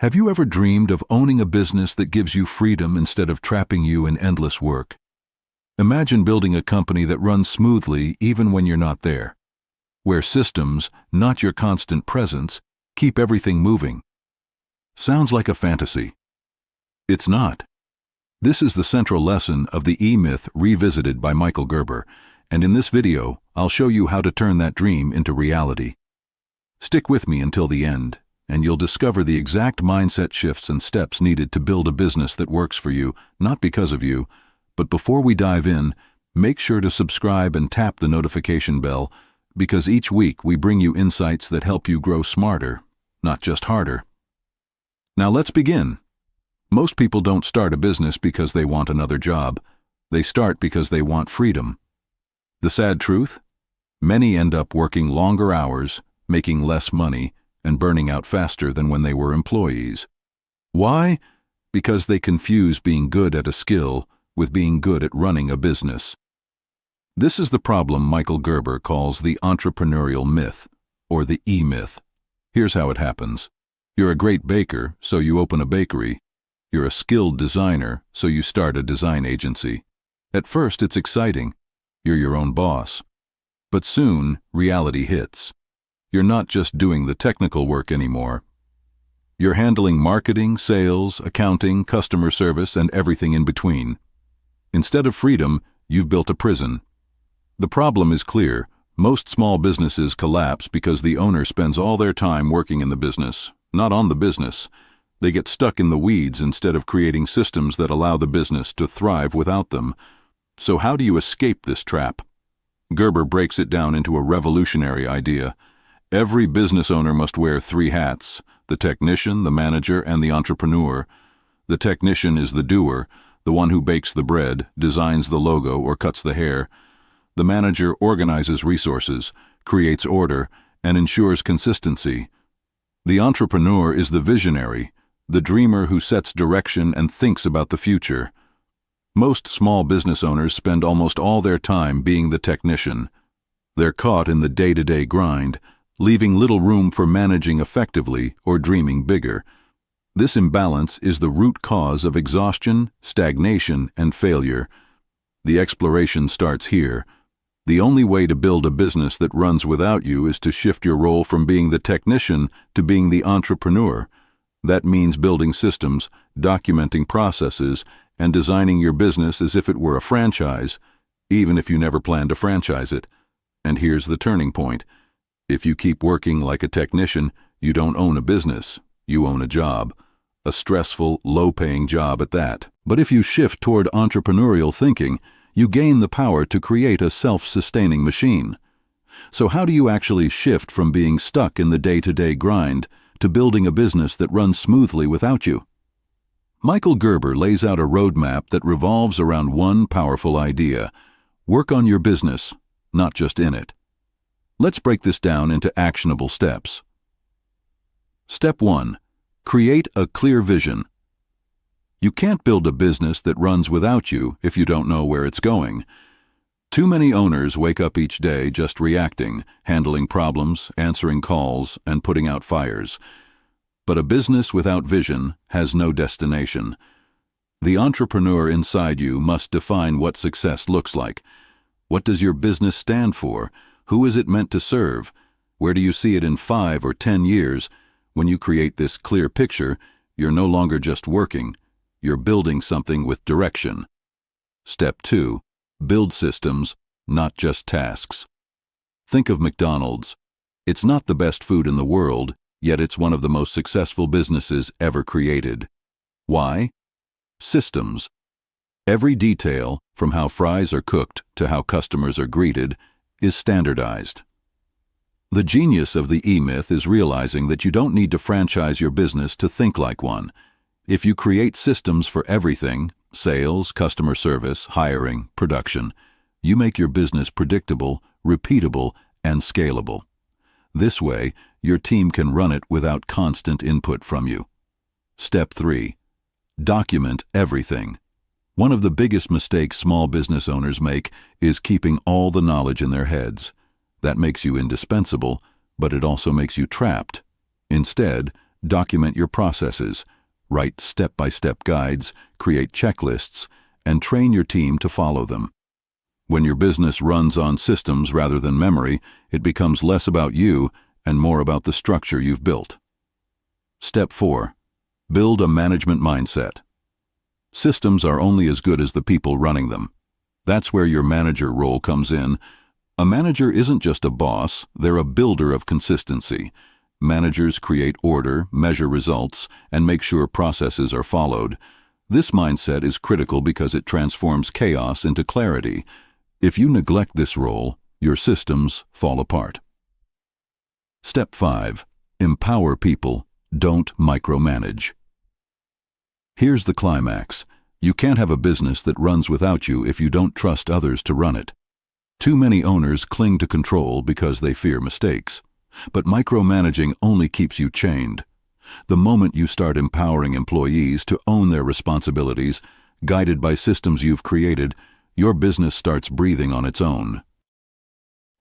Have you ever dreamed of owning a business that gives you freedom instead of trapping you in endless work? Imagine building a company that runs smoothly even when you're not there, where systems, not your constant presence, keep everything moving. Sounds like a fantasy. It's not. This is the central lesson of the E-Myth revisited by Michael Gerber, and in this video, I'll show you how to turn that dream into reality. Stick with me until the end, and you'll discover the exact mindset shifts and steps needed to build a business that works for you, not because of you. But before we dive in, make sure to subscribe and tap the notification bell, because each week we bring you insights that help you grow smarter, not just harder. Now let's begin. Most people don't start a business because they want another job. They start because they want freedom. The sad truth? Many end up working longer hours, making less money, and burning out faster than when they were employees. Why? Because they confuse being good at a skill with being good at running a business. This is the problem Michael Gerber calls the entrepreneurial myth, or the E-Myth. Here's how it happens. You're a great baker, so you open a bakery. You're a skilled designer, so you start a design agency. At first, it's exciting. You're your own boss. But soon, reality hits. You're not just doing the technical work anymore. You're handling marketing, sales, accounting, customer service, and everything in between. Instead of freedom, you've built a prison. The problem is clear. Most small businesses collapse because the owner spends all their time working in the business, not on the business. They get stuck in the weeds instead of creating systems that allow the business to thrive without them. So how do you escape this trap? Gerber breaks it down into a revolutionary idea. Every business owner must wear 3 hats: the technician, the manager, and the entrepreneur. The technician is the doer, the one who bakes the bread, designs the logo, or cuts the hair. The manager organizes resources, creates order, and ensures consistency. The entrepreneur is the visionary, the dreamer who sets direction and thinks about the future. Most small business owners spend almost all their time being the technician. They're caught in the day-to-day grind, leaving little room for managing effectively or dreaming bigger. This imbalance is the root cause of exhaustion, stagnation, and failure. The exploration starts here. The only way to build a business that runs without you is to shift your role from being the technician to being the entrepreneur. That means building systems, documenting processes, and designing your business as if it were a franchise, even if you never plan to franchise it. And here's the turning point. If you keep working like a technician, you don't own a business, you own a job. A stressful, low-paying job at that. But if you shift toward entrepreneurial thinking, you gain the power to create a self-sustaining machine. So how do you actually shift from being stuck in the day-to-day grind to building a business that runs smoothly without you? Michael Gerber lays out a roadmap that revolves around one powerful idea: work on your business, not just in it. Let's break this down into actionable steps. Step 1. Create a clear vision. You can't build a business that runs without you if you don't know where it's going. Too many owners wake up each day just reacting, handling problems, answering calls, and putting out fires. But a business without vision has no destination. The entrepreneur inside you must define what success looks like. What does your business stand for? Who is it meant to serve? Where do you see it in 5 or 10 years? When you create this clear picture, you're no longer just working. You're building something with direction. Step 2. Build systems, not just tasks. Think of McDonald's. It's not the best food in the world, yet it's one of the most successful businesses ever created. Why? Systems. Every detail, from how fries are cooked to how customers are greeted, is standardized. The genius of the E-Myth is realizing that you don't need to franchise your business to think like one. If you create systems for everything, sales, customer service, hiring, production, you make your business predictable, repeatable, and scalable. This way, your team can run it without constant input from you. Step 3. Document everything. One of the biggest mistakes small business owners make is keeping all the knowledge in their heads. That makes you indispensable, but it also makes you trapped. Instead, Document your processes. Write step-by-step guides, create checklists, and train your team to follow them. When your business runs on systems rather than memory, it becomes less about you and more about the structure you've built. Step 4. Build a management mindset. Systems are only as good as the people running them. That's where your manager role comes in. A manager isn't just a boss, they're a builder of consistency. Managers create order, measure results, and make sure processes are followed. This mindset is critical because it transforms chaos into clarity. If you neglect this role, your systems fall apart. Step 5. Empower people. Don't micromanage. Here's the climax. You can't have a business that runs without you if you don't trust others to run it. Too many owners cling to control because they fear mistakes. But micromanaging only keeps you chained. The moment you start empowering employees to own their responsibilities, guided by systems you've created, your business starts breathing on its own.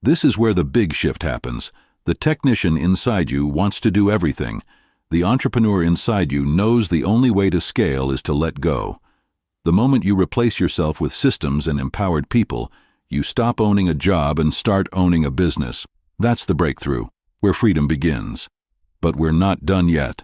This is where the big shift happens. The technician inside you wants to do everything. The entrepreneur inside you knows the only way to scale is to let go. The moment you replace yourself with systems and empowered people, you stop owning a job and start owning a business. That's the breakthrough, where freedom begins. But we're not done yet.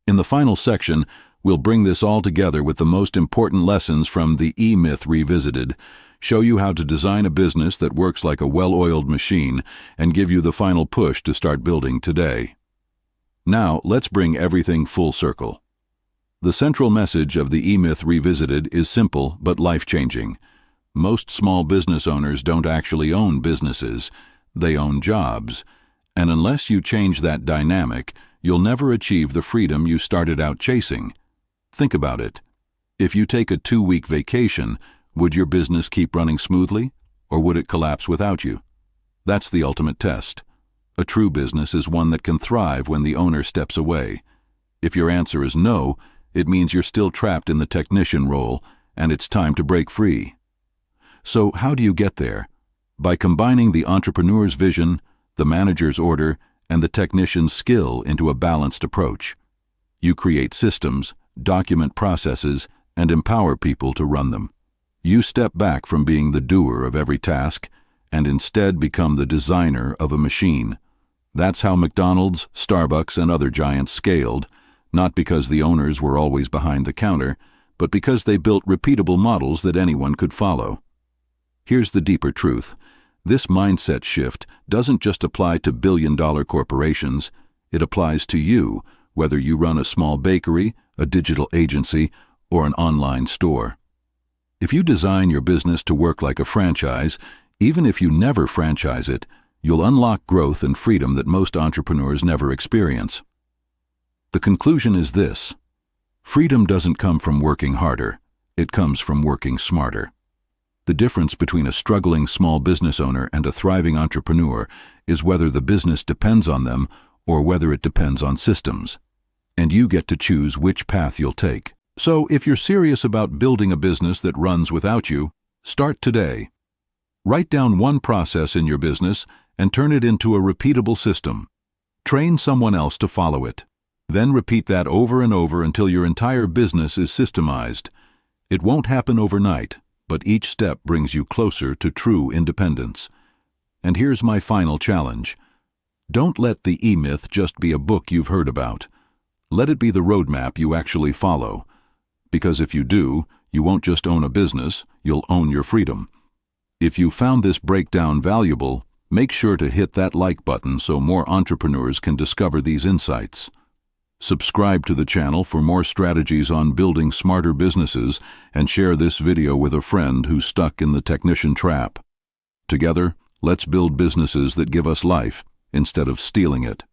In the final section, we'll bring this all together with the most important lessons from the E-Myth Revisited, show you how to design a business that works like a well-oiled machine, and give you the final push to start building today. Now, let's bring everything full circle. The central message of the E-Myth Revisited is simple but life-changing. Most small business owners don't actually own businesses, they own jobs. And unless you change that dynamic, you'll never achieve the freedom you started out chasing. Think about it. If you take a 2-week vacation, would your business keep running smoothly, or would it collapse without you? That's the ultimate test. A true business is one that can thrive when the owner steps away. If your answer is no, it means you're still trapped in the technician role, and it's time to break free. So how do you get there? By combining the entrepreneur's vision, the manager's order, and the technician's skill into a balanced approach. You create systems, document processes, and empower people to run them. You step back from being the doer of every task and instead become the designer of a machine. That's how McDonald's, Starbucks, and other giants scaled, not because the owners were always behind the counter, but because they built repeatable models that anyone could follow. Here's the deeper truth. This mindset shift doesn't just apply to billion-dollar corporations, it applies to you, whether you run a small bakery, a digital agency, or an online store. If you design your business to work like a franchise, even if you never franchise it, you'll unlock growth and freedom that most entrepreneurs never experience. The conclusion is this: freedom doesn't come from working harder, it comes from working smarter. The difference between a struggling small business owner and a thriving entrepreneur is whether the business depends on them or whether it depends on systems. And you get to choose which path you'll take. So if you're serious about building a business that runs without you, start today. Write down one process in your business and turn it into a repeatable system. Train someone else to follow it. Then repeat that over and over until your entire business is systemized. It won't happen overnight, but each step brings you closer to true independence. And here's my final challenge. Don't let the E-Myth just be a book you've heard about. Let it be the roadmap you actually follow. Because if you do, you won't just own a business, you'll own your freedom. If you found this breakdown valuable, make sure to hit that like button so more entrepreneurs can discover these insights. Subscribe to the channel for more strategies on building smarter businesses, and share this video with a friend who's stuck in the technician trap. Together, let's build businesses that give us life instead of stealing it.